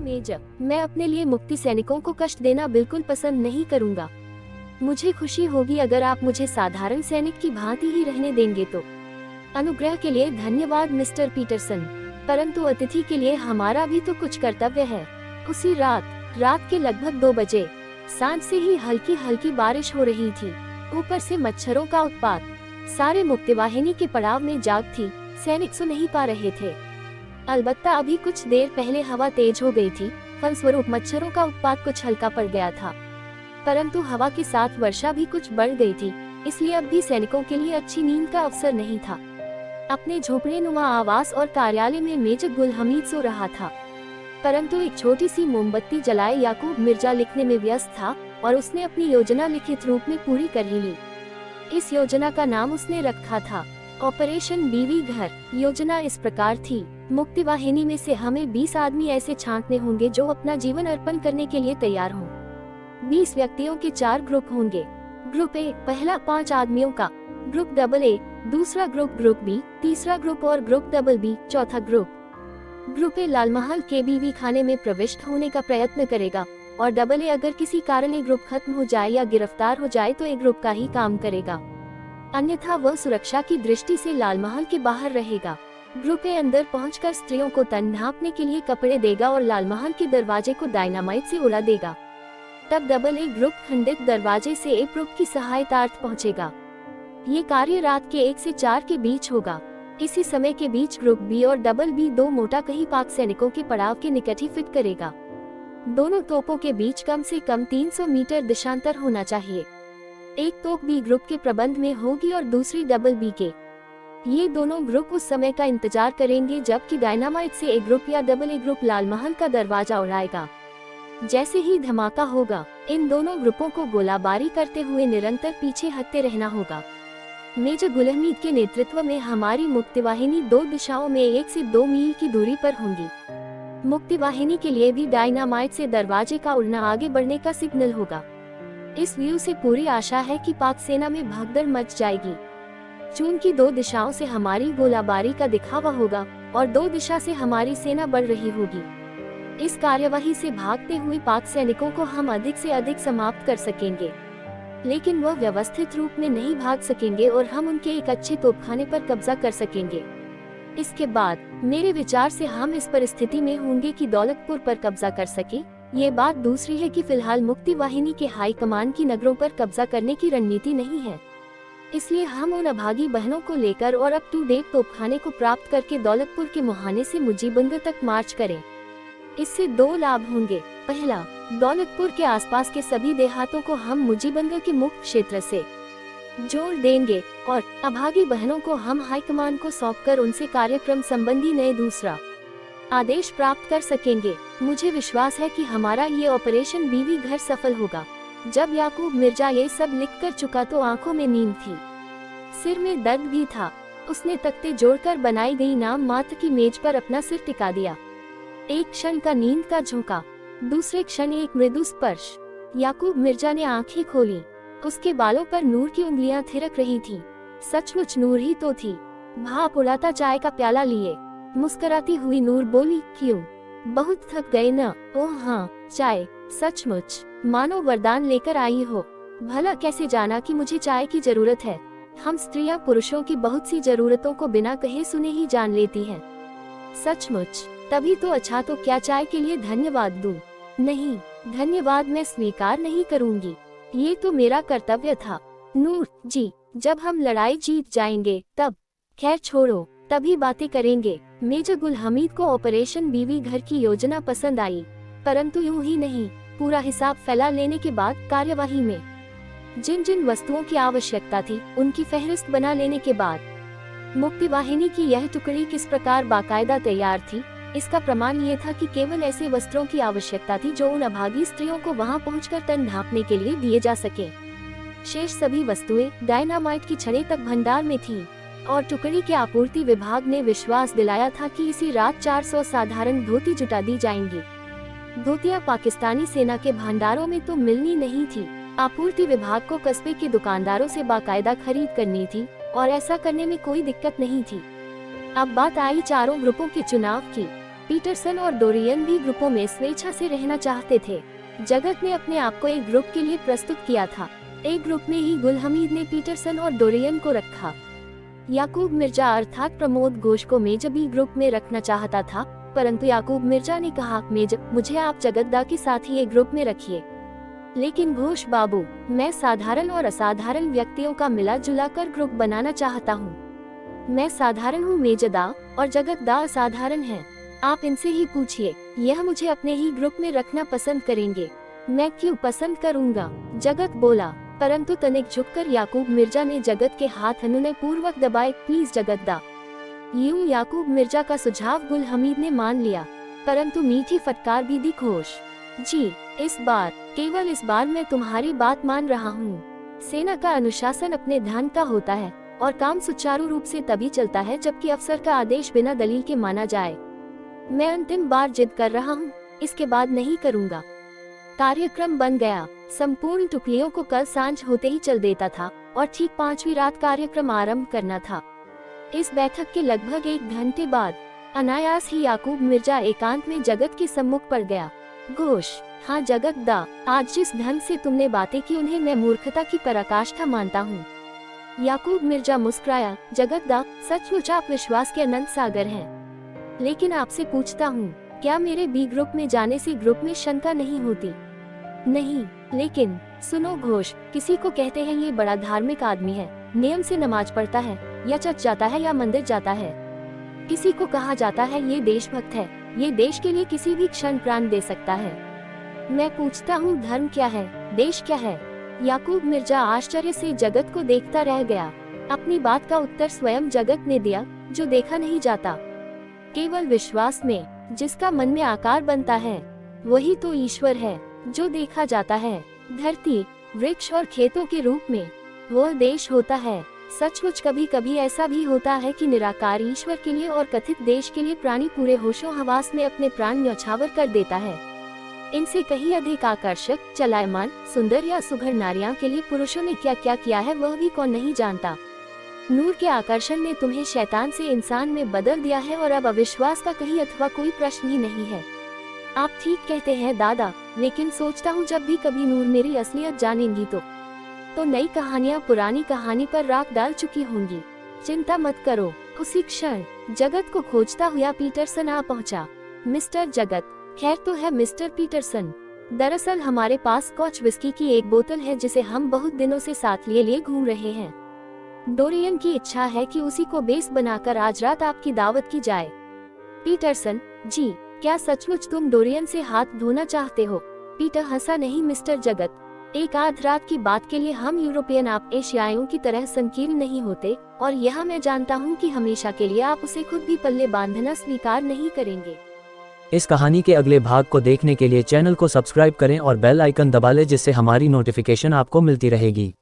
Major, मैं अपने लिए मुक्ति सैनिकों को कष्ट देना बिल्कुल पसंद नहीं करूंगा। मुझे खुशी होगी अगर आप मुझे साधारण सैनिक की भांति ही रहने देंगे तो। अनुग्रह के लिए धन्यवाद मिस्टर पीटरसन, परंतु अतिथि के लिए हमारा भी तो कुछ कर्तव्य है। उसी रात के लगभग 2 बजे सांझ से ही हल्की हल्की बारिश हो रही थी। ऊपर से मच्छरों का उत्पात। सारे मुक्तिवाहिनी के पड़ाव में जाग थी। सैनिक सो नहीं पा रहे थे। अलबत्ता अभी कुछ देर पहले हवा तेज हो गई थी, फलस्वरूप मच्छरों का उत्पात कुछ हल्का पड़ गया था। परंतु हवा के साथ वर्षा भी कुछ बढ़ गई थी, इसलिए अब भी सैनिकों के लिए अच्छी नींद का अवसर नहीं था। अपने झोपड़ीनुमा आवास और कार्यालय में मेजर गुल हमीद सो रहा था, परंतु एक छोटी सी मोमबत्ती जलाए याकूब मिर्जा लिखने में व्यस्त था और उसने अपनी योजना लिखित रूप में पूरी कर ही ली। इस योजना का नाम उसने रखा था ऑपरेशन बीवी घर। योजना इस प्रकार थी, मुक्तिवाहिनी में से हमें 20 आदमी ऐसे छांटने होंगे जो अपना जीवन अर्पण करने के लिए तैयार हों। 20 व्यक्तियों के 4 ग्रुप होंगे। ग्रुप ए पहला 5 आदमियों का, ग्रुप डबल ए दूसरा ग्रुप बी तीसरा ग्रुप और ग्रुप डबल बी चौथा ग्रुप। ग्रुप ए लालमहल के बीवी खाने में प्रविष्ट होने का प्रयत्न करेगा और डबल ए अगर किसी कारण ए ग्रुप खत्म हो जाए या गिरफ्तार हो जाए तो ए ग्रुप का ही काम करेगा, अन्यथा वह सुरक्षा की दृष्टि से लालमहल के बाहर रहेगा। ग्रुप ए अंदर पहुंचकर स्त्रियों को तन ढांपने के लिए कपड़े देगा और लालमहल के दरवाजे को डायनामाइट से उड़ा देगा। तब डबल ए ग्रुप खंडित दरवाजे से ए ग्रुप की सहायतार्थ पहुंचेगा। ये कार्य रात के 1 से 4 के बीच होगा। इसी समय के बीच ग्रुप बी और डबल बी 2 मोटा कहीं पाक सैनिकों के पड़ाव के निकट ही फिट करेगा। दोनों तोपों के बीच कम से कम 300 मीटर देशांतर होना चाहिए। एक तोप बी ग्रुप के प्रबंध में होगी और दूसरी डबल बी के। ये दोनों ग्रुप उस समय का इंतजार करेंगे जबकि डायनामाइट से ए ग्रुप या डबल ए ग्रुप लालमहल का दरवाजा उड़ाएगा। जैसे ही धमाका होगा, इन दोनों ग्रुपों को गोलाबारी करते हुए निरंतर पीछे हटते रहना होगा। मेजर गुल हमीद के नेतृत्व में हमारी मुक्तिवाहिनी 2 दिशाओं में 1 से 2 मील की दूरी पर होंगी। मुक्तिवाहिनी के लिए भी डायनामाइट से दरवाजे का उड़ना आगे बढ़ने का सिग्नल होगा। इस व्यू से पूरी आशा है कि पाक सेना में भगदड़ मच जाएगी। चूंकि 2 दिशाओं से हमारी गोलाबारी का दिखावा होगा और 2 दिशा से हमारी सेना बढ़ रही होगी, इस कार्यवाही से भागते हुए पाक सैनिकों को हम अधिक से अधिक समाप्त कर सकेंगे, लेकिन वह व्यवस्थित रूप में नहीं भाग सकेंगे और हम उनके एक अच्छे तोपखाने पर कब्जा कर सकेंगे। इसके बाद मेरे विचार से हम इस परिस्थिति में होंगे कि दौलतपुर पर कब्जा कर सके। ये बात दूसरी है कि फिलहाल मुक्तिवाहिनी के हाई कमान की नगरों पर कब्जा करने की रणनीति नहीं है, इसलिए हम उन अभागी बहनों को लेकर और अप टू डेट तोपखाने को प्राप्त करके दौलतपुर के मुहाने से मुजीबंगर तक मार्च करें। इससे 2 लाभ होंगे। पहला, दौलतपुर के आसपास के सभी देहातों को हम मुजीबंगर के मुक्त क्षेत्र से जोड़ देंगे और अभागी बहनों को हम हाईकमान को सौंपकर उनसे कार्यक्रम संबंधी नए दूसरा आदेश प्राप्त कर सकेंगे। मुझे विश्वास है कि हमारा ये ऑपरेशन बीवी घर सफल होगा। जब याकूब मिर्जा ये सब लिख कर चुका तो आंखों में नींद थी, सिर में दर्द भी था। उसने तख्ते जोड़कर बनाई गई नाम मात्र की मेज पर अपना सिर टिका दिया। एक क्षण का नींद का झोंका, दूसरे क्षण एक मृदु स्पर्श। याकूब मिर्जा ने आंखें खोली। उसके बालों पर नूर की उंगलियां थिरक रही थीं। सचमुच नूर ही तो थी। भाप उड़ाता चाय का प्याला लिए मुस्कुराती हुई नूर बोली, क्यों, बहुत थक गए न? ओह हाँ, चाय, सचमुच मानो वरदान लेकर आई हो। भला कैसे जाना कि मुझे चाय की जरूरत है? हम स्त्रियां पुरुषों की बहुत सी जरूरतों को बिना कहे सुने ही जान लेती हैं। सचमुच, तभी तो। अच्छा, तो क्या चाय के लिए धन्यवाद दूं? नहीं, धन्यवाद मैं स्वीकार नहीं करूंगी। ये तो मेरा कर्तव्य था। नूर जी, जब हम लड़ाई जीत जाएंगे तब। खैर छोड़ो, तभी बातें करेंगे। मेजर गुल हमीद को ऑपरेशन बीवी घर की योजना पसंद आई, परंतु यूं ही नहीं, पूरा हिसाब फैला लेने के बाद कार्यवाही में जिन जिन वस्तुओं की आवश्यकता थी उनकी फहरिस्त बना लेने के बाद मुक्तिवाहिनी की यह टुकड़ी किस प्रकार बाकायदा तैयार थी, इसका प्रमाण ये था कि केवल ऐसे वस्त्रों की आवश्यकता थी जो उन अभागी स्त्रियों को वहां पहुंचकर तन ढांपने के लिए दिए जा सके। शेष सभी वस्तुएं डायनामाइट की छड़े तक भंडार में थीं और टुकड़ी के आपूर्ति विभाग ने विश्वास दिलाया था कि इसी रात 400 साधारण धोती जुटा दी जाएंगी। धोतियां पाकिस्तानी सेना के भंडारों में तो मिलनी नहीं थी। आपूर्ति विभाग को कस्बे के दुकानदारों से बाकायदा खरीद करनी थी और ऐसा करने में कोई दिक्कत नहीं थी। अब बात आई चारों ग्रुपों के चुनाव की। पीटरसन और डोरियन भी ग्रुपों में स्वेच्छा से रहना चाहते थे। जगत ने अपने आप को एक ग्रुप के लिए प्रस्तुत किया था। एक ग्रुप में ही गुल हमीद ने पीटरसन और डोरियन को रखा। याकूब मिर्जा अर्थात प्रमोद घोष को मेजर बी ग्रुप में रखना चाहता था, परंतु याकूब मिर्जा ने कहा, मेजर, मुझे आप जगतदा के साथ ही एक ग्रुप में रखिए। लेकिन घोष बाबू, मैं साधारण और असाधारण व्यक्तियों का मिला जुला कर ग्रुप बनाना चाहता हूँ। मैं साधारण हूँ मेजदा, और जगतदा असाधारण है। आप इनसे ही पूछिए, यह मुझे अपने ही ग्रुप में रखना पसंद करेंगे। मैं क्यों पसंद करूँगा? जगत बोला। परंतु तनिक झुककर याकूब मिर्जा ने जगत के हाथ अनुनय पूर्वक दबाए, प्लीज जगतदा। यूं याकूब मिर्जा का सुझाव गुल हमीद ने मान लिया, परंतु मीठी फटकार भी दी घोष। जी, इस बार, केवल इस बार मैं तुम्हारी बात मान रहा हूँ। सेना का अनुशासन अपने ध्यान का होता है और काम सुचारू रूप से तभी चलता है जबकि अफसर का आदेश बिना दलील के माना जाए। मैं अंतिम बार जिद कर रहा हूँ, इसके बाद नहीं करूँगा। कार्यक्रम बन गया। संपूर्ण टुकड़ियों को कल सांझ होते ही चल देता था और ठीक 5वीं रात कार्यक्रम आरंभ करना था। इस बैठक के लगभग 1 घंटे बाद अनायास ही याकूब मिर्जा एकांत में जगत के सम्मुख पड़ गया। घोष, हाँ जगतदा, आज जिस ढंग से तुमने बातें की उन्हें मैं मूर्खता की पराकाष्ठा मानता हूँ। याकूब मिर्जा मुस्कुराया, जगतदा, सचमुच आप विश्वास के अनंत सागर हैं। लेकिन आपसे पूछता हूँ, क्या मेरे बी ग्रुप में जाने से ग्रुप में शंका नहीं होती? नहीं, लेकिन सुनो घोष, किसी को कहते हैं ये बड़ा धार्मिक आदमी है, नियम से नमाज पढ़ता है, या चर्च जाता है या मंदिर जाता है। किसी को कहा जाता है ये देशभक्त है, ये देश के लिए किसी भी क्षण प्राण दे सकता है। मैं पूछता हूँ, धर्म क्या है, देश क्या है? याकूब मिर्जा आश्चर्य से जगत को देखता रह गया। अपनी बात का उत्तर स्वयं जगत ने दिया, जो देखा नहीं जाता। केवल विश्वास में, जिसका मन में आकार बनता है, वही तो ईश्वर है। जो देखा जाता है, धरती, वृक्ष और खेतों के रूप में, वह देश होता है। सचमुच कभी कभी ऐसा भी होता है कि निराकार ईश्वर के लिए और कथित देश के लिए प्राणी पूरे होशो हवास में अपने प्राण न्यौछावर कर देता है। इनसे कहीं अधिक आकर्षक, चलायमान, सुंदर या सुघड़ नारियां के लिए पुरुषों ने क्या क्या किया है वह भी कौन नहीं जानता। नूर के आकर्षण ने तुम्हें शैतान से इंसान में बदल दिया है और अब अविश्वास का कहीं अथवा कोई प्रश्न ही नहीं है। आप ठीक कहते हैं दादा, लेकिन सोचता हूँ जब भी कभी नूर मेरी असलियत जानेंगी तो नई कहानियाँ पुरानी कहानी पर राख डाल चुकी होंगी। चिंता मत करो। उसी क्षण जगत को खोजता हुआ पीटरसन आ पहुँचा। मिस्टर जगत, खैर तो है मिस्टर पीटरसन। दरअसल हमारे पास स्कॉच विस्की की एक बोतल है जिसे हम बहुत दिनों से साथ लिए घूम रहे हैं। डोरियन की इच्छा है कि उसी को बेस बनाकर आज रात आपकी दावत की जाए। पीटरसन, जी, क्या सचमुच तुम डोरियन से हाथ धोना चाहते हो? पीटर हंसा, नहीं मिस्टर जगत, एक आध रात की बात के लिए हम यूरोपियन आप एशियाइयों की तरह संकीर्ण नहीं होते, और यह मैं जानता हूँ कि हमेशा के लिए आप उसे खुद भी पल्ले बांधना स्वीकार नहीं करेंगे। इस कहानी के अगले भाग को देखने के लिए चैनल को सब्सक्राइब करें और बेल आइकन दबा लें, जिससे हमारी नोटिफिकेशन आपको मिलती रहेगी।